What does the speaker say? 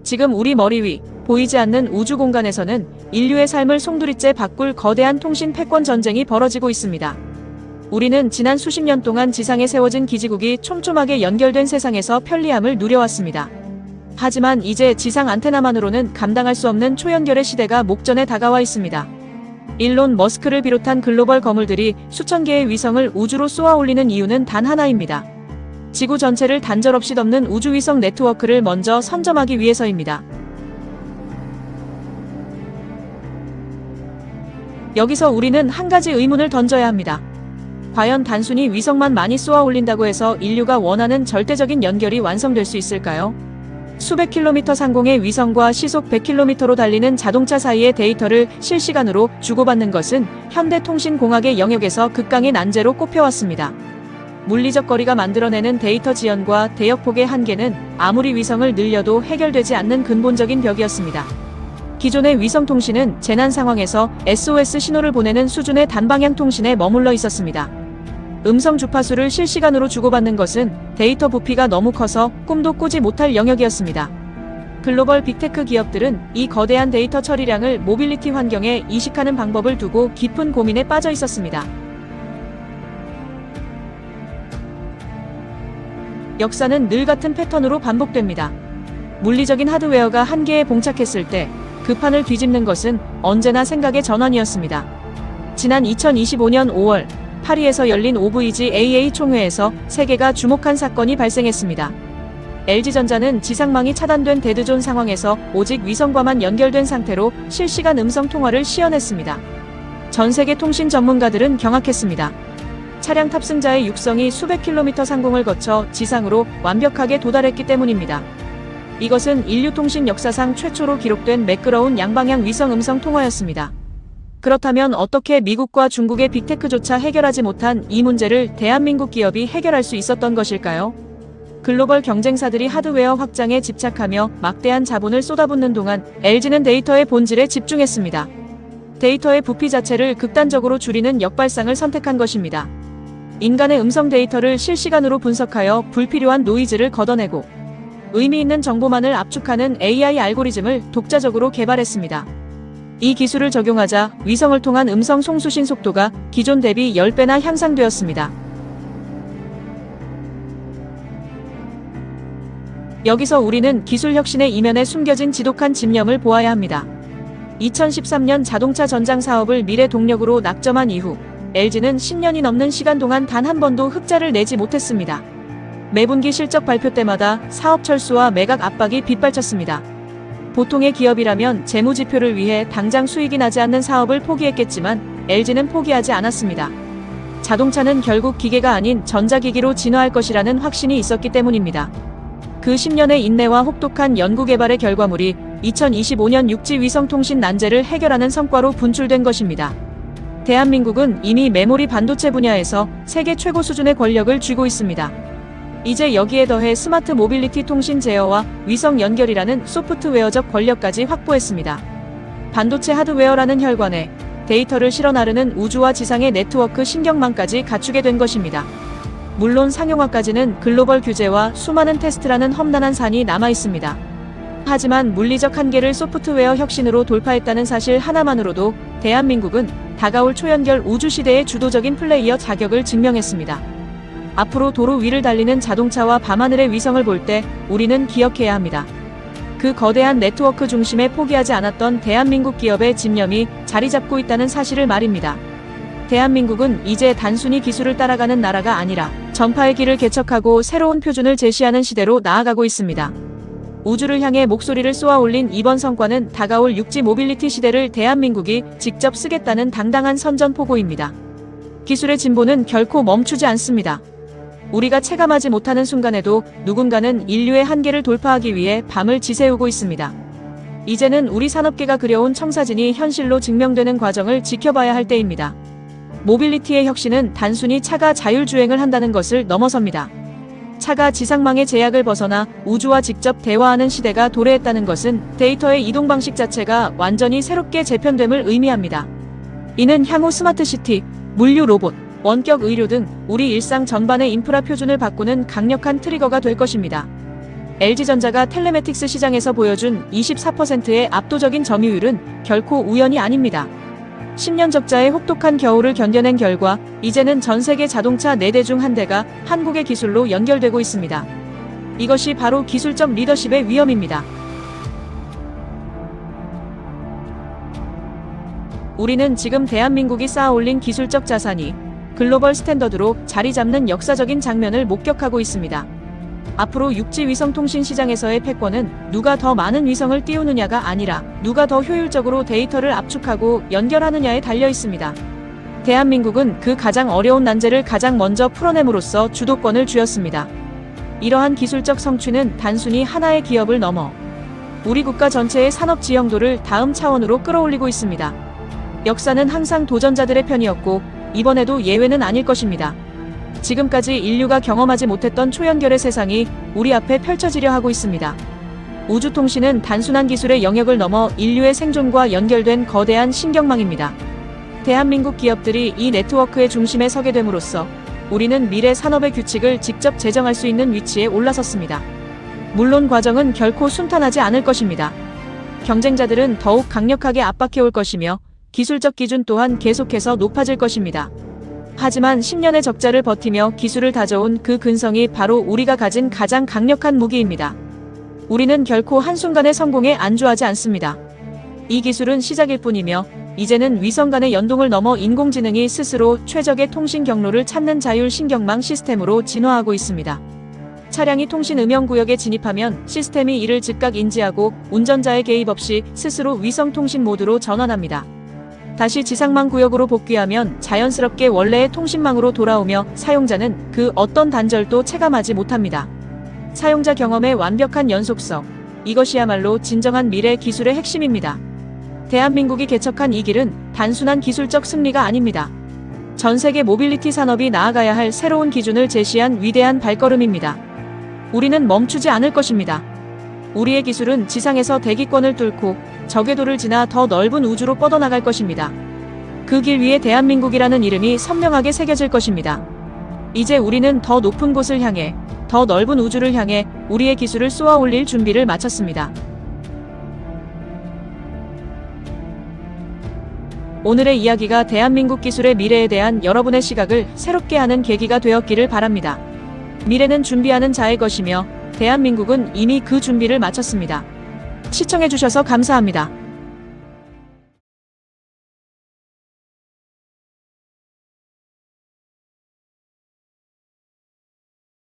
지금 우리 머리 위, 보이지 않는 우주 공간에서는 인류의 삶을 송두리째 바꿀 거대한 통신 패권 전쟁이 벌어지고 있습니다. 우리는 지난 수십 년 동안 지상에 세워진 기지국이 촘촘하게 연결된 세상에서 편리함을 누려왔습니다. 하지만 이제 지상 안테나만으로는 감당할 수 없는 초연결의 시대가 목전에 다가와 있습니다. 일론 머스크를 비롯한 글로벌 거물들이 수천 개의 위성을 우주로 쏘아 올리는 이유는 단 하나입니다. 지구 전체를 단절없이 덮는 우주위성 네트워크를 먼저 선점하기 위해서입니다. 여기서 우리는 한 가지 의문을 던져야 합니다. 과연 단순히 위성만 많이 쏘아 올린다고 해서 인류가 원하는 절대적인 연결이 완성될 수 있을까요? 수백 킬로미터 상공의 위성과 시속 100km로 달리는 자동차 사이의 데이터를 실시간으로 주고받는 것은 현대통신공학의 영역에서 극강의 난제로 꼽혀왔습니다. 물리적 거리가 만들어내는 데이터 지연과 대역폭의 한계는 아무리 위성을 늘려도 해결되지 않는 근본적인 벽이었습니다. 기존의 위성 통신은 재난 상황에서 SOS 신호를 보내는 수준의 단방향 통신에 머물러 있었습니다. 음성 주파수를 실시간으로 주고받는 것은 데이터 부피가 너무 커서 꿈도 꾸지 못할 영역이었습니다. 글로벌 빅테크 기업들은 이 거대한 데이터 처리량을 모빌리티 환경에 이식하는 방법을 두고 깊은 고민에 빠져 있었습니다. 역사는 늘 같은 패턴으로 반복됩니다. 물리적인 하드웨어가 한계에 봉착했을 때 그 판을 뒤집는 것은 언제나 생각의 전환이었습니다. 지난 2025년 5월 파리에서 열린 OVGAA 총회에서 세계가 주목한 사건이 발생했습니다. LG전자는 지상망이 차단된 데드존 상황에서 오직 위성과만 연결된 상태로 실시간 음성 통화를 시연했습니다. 전 세계 통신 전문가들은 경악했습니다. 차량 탑승자의 육성이 수백 킬로미터 상공을 거쳐 지상으로 완벽하게 도달했기 때문입니다. 이것은 인류 통신 역사상 최초로 기록된 매끄러운 양방향 위성 음성 통화였습니다. 그렇다면 어떻게 미국과 중국의 빅테크조차 해결하지 못한 이 문제를 대한민국 기업이 해결할 수 있었던 것일까요? 글로벌 경쟁사들이 하드웨어 확장에 집착하며 막대한 자본을 쏟아붓는 동안 LG는 데이터의 본질에 집중했습니다. 데이터의 부피 자체를 극단적으로 줄이는 역발상을 선택한 것입니다. 인간의 음성 데이터를 실시간으로 분석하여 불필요한 노이즈를 걷어내고 의미 있는 정보만을 압축하는 AI 알고리즘을 독자적으로 개발했습니다. 이 기술을 적용하자 위성을 통한 음성 송수신 속도가 기존 대비 10배나 향상되었습니다. 여기서 우리는 기술 혁신의 이면에 숨겨진 지독한 집념을 보아야 합니다. 2013년 자동차 전장 사업을 미래 동력으로 낙점한 이후 LG는 10년이 넘는 시간 동안 단 한 번도 흑자를 내지 못했습니다. 매분기 실적 발표 때마다 사업 철수와 매각 압박이 빗발쳤습니다. 보통의 기업이라면 재무지표를 위해 당장 수익이 나지 않는 사업을 포기했겠지만 LG는 포기하지 않았습니다. 자동차는 결국 기계가 아닌 전자기기로 진화할 것이라는 확신이 있었기 때문입니다. 그 10년의 인내와 혹독한 연구개발의 결과물이 2025년 육지위성통신 난제를 해결하는 성과로 분출된 것입니다. 대한민국은 이미 메모리 반도체 분야에서 세계 최고 수준의 권력을 쥐고 있습니다. 이제 여기에 더해 스마트 모빌리티 통신 제어와 위성 연결이라는 소프트웨어적 권력까지 확보했습니다. 반도체 하드웨어라는 혈관에 데이터를 실어 나르는 우주와 지상의 네트워크 신경망까지 갖추게 된 것입니다. 물론 상용화까지는 글로벌 규제와 수많은 테스트라는 험난한 산이 남아 있습니다. 하지만 물리적 한계를 소프트웨어 혁신으로 돌파했다는 사실 하나만으로도 대한민국은 다가올 초연결 우주시대의 주도적인 플레이어 자격을 증명했습니다. 앞으로 도로 위를 달리는 자동차와 밤하늘의 위성을 볼 때 우리는 기억해야 합니다. 그 거대한 네트워크 중심에 포기하지 않았던 대한민국 기업의 집념이 자리 잡고 있다는 사실을 말입니다. 대한민국은 이제 단순히 기술을 따라가는 나라가 아니라 전파의 길을 개척하고 새로운 표준을 제시하는 시대로 나아가고 있습니다. 우주를 향해 목소리를 쏘아 올린 이번 성과는 다가올 육지 모빌리티 시대를 대한민국이 직접 쓰겠다는 당당한 선전포고입니다. 기술의 진보는 결코 멈추지 않습니다. 우리가 체감하지 못하는 순간에도 누군가는 인류의 한계를 돌파하기 위해 밤을 지새우고 있습니다. 이제는 우리 산업계가 그려온 청사진이 현실로 증명되는 과정을 지켜봐야 할 때입니다. 모빌리티의 혁신은 단순히 차가 자율주행을 한다는 것을 넘어섭니다. 차가 지상망의 제약을 벗어나 우주와 직접 대화하는 시대가 도래했다는 것은 데이터의 이동 방식 자체가 완전히 새롭게 재편됨을 의미합니다. 이는 향후 스마트시티, 물류 로봇, 원격 의료 등 우리 일상 전반의 인프라 표준을 바꾸는 강력한 트리거가 될 것입니다. LG전자가 텔레매틱스 시장에서 보여준 24%의 압도적인 점유율은 결코 우연이 아닙니다. 10년 적자의 혹독한 겨울을 견뎌낸 결과 이제는 전 세계 자동차 4대 중 1대가 한국의 기술로 연결되고 있습니다. 이것이 바로 기술적 리더십의 위엄입니다. 우리는 지금 대한민국이 쌓아올린 기술적 자산이 글로벌 스탠더드로 자리 잡는 역사적인 장면을 목격하고 있습니다. 앞으로 육지 위성 통신 시장에서의 패권은 누가 더 많은 위성을 띄우느냐가 아니라 누가 더 효율적으로 데이터를 압축하고 연결하느냐에 달려 있습니다. 대한민국은 그 가장 어려운 난제를 가장 먼저 풀어냄으로써 주도권을 쥐었습니다. 이러한 기술적 성취는 단순히 하나의 기업을 넘어 우리 국가 전체의 산업 지형도를 다음 차원으로 끌어올리고 있습니다. 역사는 항상 도전자들의 편이었고 이번에도 예외는 아닐 것입니다. 지금까지 인류가 경험하지 못했던 초연결의 세상이 우리 앞에 펼쳐지려 하고 있습니다. 우주통신은 단순한 기술의 영역을 넘어 인류의 생존과 연결된 거대한 신경망입니다. 대한민국 기업들이 이 네트워크의 중심에 서게 됨으로써 우리는 미래 산업의 규칙을 직접 제정할 수 있는 위치에 올라섰습니다. 물론 과정은 결코 순탄하지 않을 것입니다. 경쟁자들은 더욱 강력하게 압박해올 것이며 기술적 기준 또한 계속해서 높아질 것입니다. 하지만 10년의 적자를 버티며 기술을 다져온 그 근성이 바로 우리가 가진 가장 강력한 무기입니다. 우리는 결코 한순간의 성공에 안주하지 않습니다. 이 기술은 시작일 뿐이며 이제는 위성 간의 연동을 넘어 인공지능이 스스로 최적의 통신 경로를 찾는 자율 신경망 시스템으로 진화하고 있습니다. 차량이 통신 음영 구역에 진입하면 시스템이 이를 즉각 인지하고 운전자의 개입 없이 스스로 위성 통신 모드로 전환합니다. 다시 지상망 구역으로 복귀하면 자연스럽게 원래의 통신망으로 돌아오며 사용자는 그 어떤 단절도 체감하지 못합니다. 사용자 경험의 완벽한 연속성. 이것이야말로 진정한 미래 기술의 핵심입니다. 대한민국이 개척한 이 길은 단순한 기술적 승리가 아닙니다. 전 세계 모빌리티 산업이 나아가야 할 새로운 기준을 제시한 위대한 발걸음입니다. 우리는 멈추지 않을 것입니다. 우리의 기술은 지상에서 대기권을 뚫고 저궤도를 지나 더 넓은 우주로 뻗어나갈 것입니다. 그 길 위에 대한민국이라는 이름이 선명하게 새겨질 것입니다. 이제 우리는 더 높은 곳을 향해, 더 넓은 우주를 향해 우리의 기술을 쏘아 올릴 준비를 마쳤습니다. 오늘의 이야기가 대한민국 기술의 미래에 대한 여러분의 시각을 새롭게 하는 계기가 되었기를 바랍니다. 미래는 준비하는 자의 것이며 대한민국은 이미 그 준비를 마쳤습니다. 시청해주셔서 감사합니다.